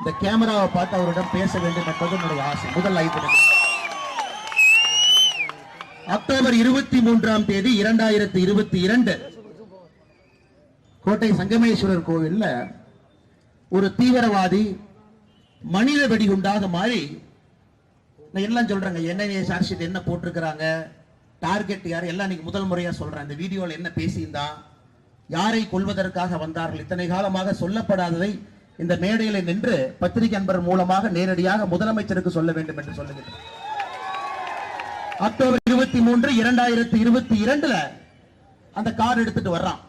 இந்த கேமராவை பார்த்து அவரிடம் பேச வேண்டும் என்பது என்னுடைய ஆசை. முதல் 5 நிமிடம். அக்டோபர் 23ஆம் தேதி 2022 கோட்டை சங்கமேஸ்வரர் கோவில்ல ஒரு தீவிரவாதி மனித வெடிகுண்டாக மாறி, எல்லாம் சொல்றாங்க என்ன சார்ஜ் ஷீட் என்ன போட்டிருக்கிறாங்க, டார்கெட் யார் எல்லாம் நீங்க முதல் முறையா சொல்றேன். இந்த வீடியோல என்ன பேசியிருந்தா, யாரை கொல்வதற்காக வந்தார்கள், இத்தனை காலமாக சொல்லப்படாததை இந்த மேடையில நின்று பத்திரிகை அன்பர் மூலமாக நேரடியாக முதலமைச்சருக்கு சொல்ல வேண்டும் என்று சொல்லுகிறேன். அக்டோபர் 23, 2022 அந்த கார் எடுத்துட்டு வர்றான்.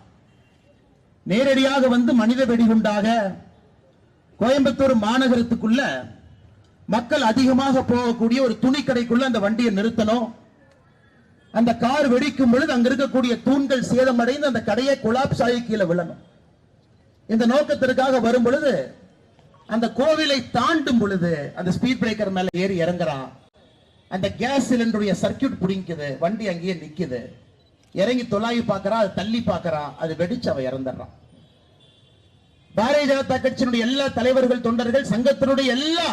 நேரடியாக வந்து மனித வெடிகுண்டாக கோயம்புத்தூர் மாநகரத்துக்குள்ள மக்கள் அதிகமாக போகக்கூடிய ஒரு துணி கடைக்குள்ள அந்த வண்டியை நிறுத்தணும். அந்த கார் வெடிக்கும் பொழுது அங்க இருக்கக்கூடிய தூண்கள் சேதமடைந்து அந்த கடையை கொலாப்ஸ் ஆகி கீழே விழணும். இந்த நோக்கத்திற்காக வரும் பொழுது அந்த கோவிலை தாண்டும் பொழுது அந்த ஸ்பீட் பிரேக்கர் மேல ஏறி இறங்குறான். அந்த கேஸ் சிலிண்டருடைய சர்க்கியூட் புடிங்குது, வண்டி அங்கேயே நிக்குது. இறங்கி தொலாவி பார்க்கறான், அது தள்ளி பார்க்கறான், அது வெடிச்சு அவ இறந்துடுறான். பாரதிய ஜனதா கட்சியினுடைய எல்லா தலைவர்கள், தொண்டர்கள், சங்கத்தினுடைய எல்லா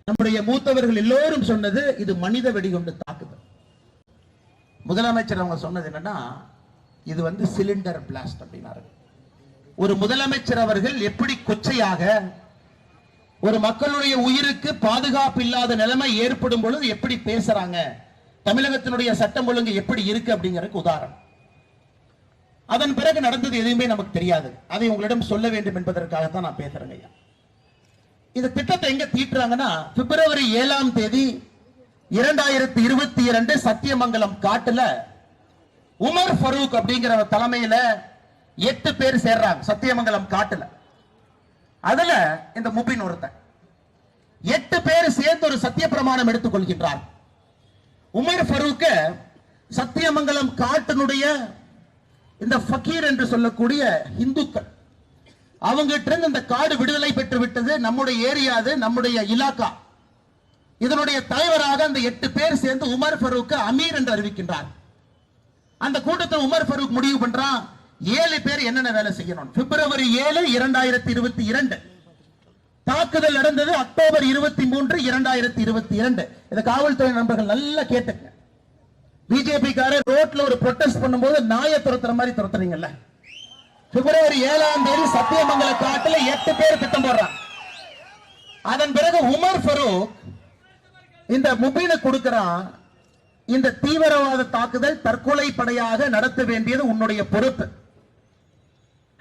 நம்முடைய மூத்தவர்கள் எல்லோரும் சொன்னது இது மனித வெடிகுண்டு தாக்குதல். முதலமைச்சர் அவங்க சொன்னது என்னன்னா, இது வந்து சிலிண்டர் பிளாஸ்ட் அப்படின்னாரு. ஒரு முதலமைச்சர் அவர்கள் எப்படி கொச்சையாக ஒரு மக்களுடைய உயிருக்கு பாதுகாப்பு இல்லாத நிலைமை ஏற்படும் பொழுது எப்படி பேசுறாங்க, தமிழகத்தினுடைய சட்டம் ஒழுங்கு எப்படி இருக்கு அப்படிங்கிறதுக்கு உதாரணம். அதன் பிறகு நடந்தது எதுவுமே நமக்கு தெரியாது. அதை உங்களிடம் சொல்ல வேண்டும் என்பதற்காகத்தான் நான் பேசுறேன் ஐயா. இந்த திட்டத்தை எங்க தீட்டுறாங்கன்னா, பிப்ரவரி 7ஆம் தேதி 2022 சத்தியமங்கலம் காட்டுல உமர் ஃபரூக் அப்படிங்கிற தலைமையில 8 பேர் சேர்றாங்க சத்தியமங்கலம் காட்டுல. அதுல இந்த முபின் ஒருத்தன் 8 பேர் சேர்ந்து ஒரு சத்திய பிரமாணம் எடுத்துக் கொள்கின்றார். உமர் ஃபரூக் சத்தியமங்கலம் காட்டினுடைய இந்த ஃபக்கீர் என்று சொல்லக்கூடிய இந்துக்கள் அவங்கிட்ட இருந்து இந்த காடு விடுதலை பெற்று விட்டது, நம்முடைய ஏரியா, நம்முடைய இலாக்கா. இதனுடைய தலைவராக அந்த 8 பேர் சேர்ந்து உமர் ஃபரூக் அமீர் என்று அறிவிக்கின்றார். அந்த கூட்டத்தில் உமர் ஃபரூக் முடிவு பண்றான், 7 பேர் என்னென்ன வேலை செய்யணும். பிப்ரவரி 7, 2022 தாக்குதல் நடந்தது. அக்டோபர் 23, 2022 இந்த காவல்துறை நண்பர்கள் நல்லா கேட்டுங்க. பிஜேபி காரர் ரோட்ல ஒரு ப்ரொடெஸ்ட் பண்ணும்போது நாயை துரத்துற மாதிரி துரத்துறீங்கல்ல. பிப்ரவரி 7ஆம் தேதி சத்தியமங்கல காட்டுல 8 பேர் திட்டம் போடுறாங்க. அதன் பிறகு உமர் ஃபரூக் இந்த முபீனை கொடுக்கிறான், இந்த தீவிரவாத தாக்குதல் தற்கொலை படையாக நடத்த வேண்டியது உன்னுடைய பொறுப்பு.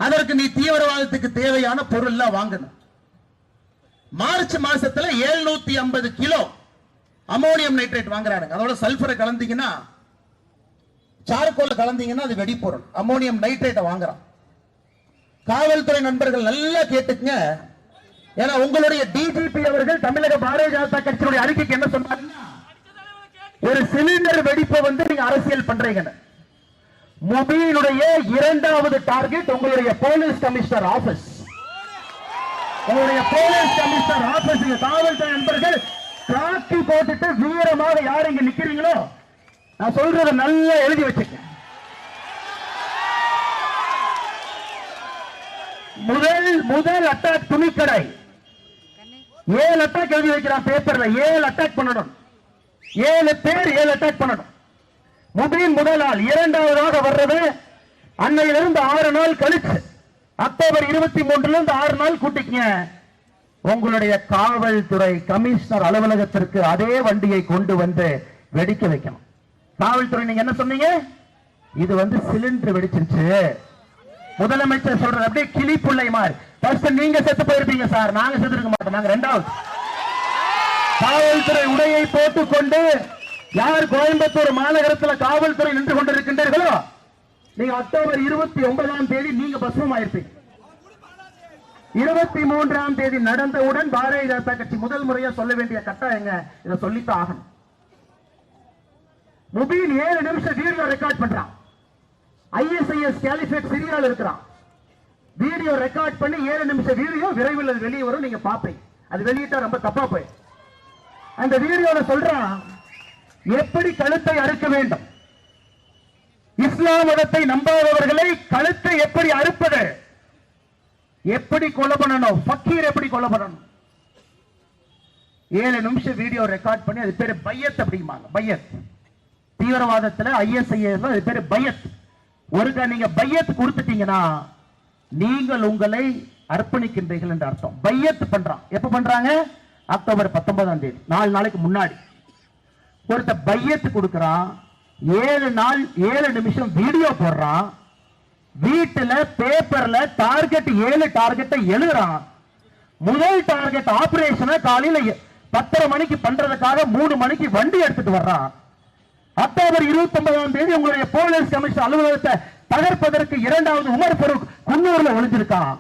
அதற்கு நீ தீவிரவாதத்துக்கு தேவையான பொருள் எல்லாம் வாங்கணும். மார்ச் மாசத்துல 750 கிலோ அமோனியம் நைட்ரேட் வாங்குறாங்க. அதோட சல்பரை கலந்தீங்கன்னா, சார்கோல கலந்தீங்கன்னா அது வெடிப்பொருள். அமோனியம் நைட்ரேட்டை வாங்குறான். காவல்துறை நண்பர்கள் நல்லா கேட்டுங்க. ஏன்னா உங்களுடைய டிஜிபி அவர்கள் தமிழக பாரதிய ஜனதா கட்சியுடைய அறிக்கைக்கு என்ன சொன்னாங்கன்னா, ஒரு சிலிண்டர் வெடிப்பை வந்து நீங்க அரசியல் பண்றீங்க. முபீனுடைய 2வது டார்கெட் உங்களுடைய போலீஸ் கமிஷனர் ஆபீஸ். உங்களுடைய போலீஸ் கமிஷனர் ஆபீஸ். காவல்துறை நண்பர்கள் காக்கி போட்டுட்டு வீரமாக யார் இங்க நிக்கிறீங்களோ, நான் சொல்றத நல்லா எழுதி வச்சுக்க. முதல் அட்டாக் துணிக்கடை. 7 அட்டாக் எழுதி வைக்கிறான் பேப்பர்ல. 7 அட்டாக் பண்ணணும். 7 பேர் 7 அட்டாக் பண்ணணும். முபீன் முதல் நாள். 2வதாக வர்றது அன்னையிலிருந்து 6 நாள் கழிச்சு அக்டோபர் 23 6 நாள் கூட்டிக்கங்க. உங்களுடைய காவல்துறை கமிஷனர் அலுவலகத்திற்கு அதே வண்டியை கொண்டு வந்து வெடிக்க வைக்கணும். காவல்துறை நீங்க என்ன சொன்னீங்க, இது வந்து சிலிண்டர் வெடிச்சிருச்சு. முதலமைச்சர் சொல்றது அப்படியே கிளி புள்ளை மாதிரி. ஃபர்ஸ்ட் நீங்க செத்து போயிருப்பீங்க சார், நாங்க செத்து இருக்க மாட்டோம். நாங்க 2வது. காவல்துறை உடையை போட்டுக் கொண்டு யார் கோயம்புத்தூர் மாநகரத்தில் காவல்துறை நின்று கொண்டிருக்கின்றீர்களோ, நீங்க அக்டோபர் 29ஆம் தேதி நீங்க பஸ்மம் ஆயிருப்பீங்க. 23ஆம் தேதி நடந்தவுடன் பாரதிய ஜனதா கட்சி முதல் முறையா சொல்ல வேண்டிய கட்டாயங்க, இதை சொல்லித்தான் ஆகணும். முபீன் 7 நிமிஷம் வீடியோ ரெக்கார்ட் பண்றான். ஐஎஸ்ஐஎஸ் கேலிஃபேட் சிரியால இருக்கிறான். வீடியோ ரெக்கார்ட் பண்ணி 7 நிமிஷம் வீடியோ விரைவில் அது வெளியே வரும், நீங்க பாப்பீங்க. அது வெளியிட்டா ரொம்ப தப்பா போய். அந்த வீடியோல சொல்றான் எப்படி கழுத்தை அறுக்க வேண்டும், இஸ்லாம் மதத்தை நம்பாதவர்களை கழுத்தை எப்படி அறுப்பது, எப்படி கொலை பண்ணணும், ஃபக்கீர் எப்படி கொலை பண்ணணும். 7 நிமிஷம் வீடியோ ரெக்கார்ட் பண்ணி, அது பேரு பையத் அப்படிம்பாங்க. பையத் தீவிரவாதத்துல ISIS அது பேரு பையத். ஒருக்கா நீங்க பையத் கொடுத்துட்டீங்கன்னா நீங்கள் உங்களை அர்ப்பணிக்கின்றீர்கள் என்று அர்த்தம். பையத் பண்றான். எப்ப பண்றாங்க? அக்டோபர் 19ஆம் தேதி, 4 நாளைக்கு முன்னாடி ஒருத்த பையத் கொடுக்கிறான். 7 நாள் 7 நிமிஷம் வீடியோ போடுறான். வீட்டுல பேப்பர்ல டார்கெட் 7 டார்கெட்டை எழுதுறான். முதல் டார்கெட் ஆபரேஷனை காலையில 10:30 மணிக்கு பண்றதுக்காக 3 மணிக்கு வண்டி எடுத்துட்டு வர்றான். அக்டோபர் 29ஆம் தேதி உங்களுடைய போலீஸ் கமிஷனர் அலுவலகத்தை தகர்ப்பதற்கு 2வது உமர் ஃபரூக் குன்னூர்ல ஒளிஞ்சிருக்கான்.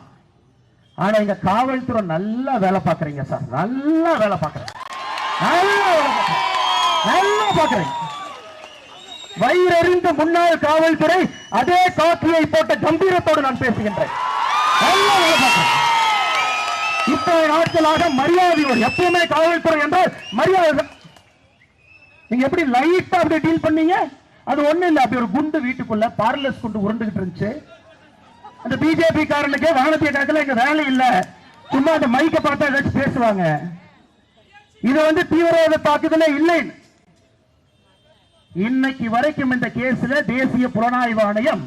ஆனா இங்க காவல்துறை நல்லா வேலை பார்க்கறீங்க சார், நல்லா வேலை பார்க்கறீங்க, நல்லா பார்க்கறீங்க. வயிறறிந்த முன்னாள் காவல்துறை அதே காக்கியை போட்ட கம்பீரத்தோடு நான் பேசுகின்றேன். நல்லா வேலை பார்க்கறேன். இத்தனை நாட்களாக மரியாதையோடு, எப்பவுமே காவல்துறை என்றால் மரியாதை. நீங்க எப்படி லைட்டா அப்படி டீல் பண்ணீங்க? அது ஒண்ணு இல்ல, அப்படி ஒரு குண்டு வீட்டுக்குள்ள பார்லஸ் குண்டு உருண்டுகிட்டு இருந்துச்சு. அந்த பிஜேபி காரனுக்கு வானத்திய காலத்துல எங்க வேலை இல்ல, சும்மா அந்த மைக்க பார்த்தா ஏதாச்சும் பேசுவாங்க. இது தீவிரவாத தாக்குதலே இல்லை. இன்னைக்கு வரைக்கும் இந்த கேஸ்ல தேசிய புலனாய்வு ஆணையம்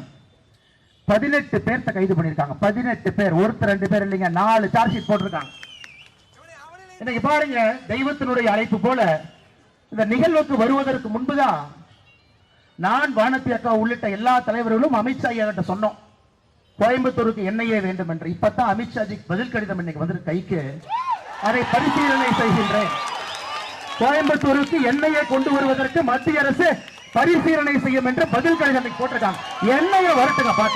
18 பேர்த்த கைது பண்ணிருக்காங்க. 18 பேர், ஒருத்தர் 2 பேர் இல்லைங்க, 4 சார்ஜ் ஷீட் போட்டிருக்காங்க. இன்னைக்கு பாருங்க, தெய்வத்தினுடைய அழைப்பு போல இந்த நிகழ்வுக்கு வருவதற்கு முன்புதான் நான், வானதி அக்கா உள்ளிட்ட எல்லா தலைவர்களும் அமித்ஷா கிட்ட சொன்னோம், கோயம்புத்தூருக்கு NIA வேண்டும் என்று. இப்பதான் அமித்ஷாஜி பதில் கடிதம் இன்னைக்கு வந்து கைக்கு, அதை பரிசீலனை செய்கின்றேன். கோயம்புத்தூருக்கு NIA கொண்டு வருவதற்கு மத்திய அரசு பரிசீலனை செய்யும் என்று பதில் கடிதம் போட்டிருக்காங்க. NIA வரட்டுங்க பார்க்க.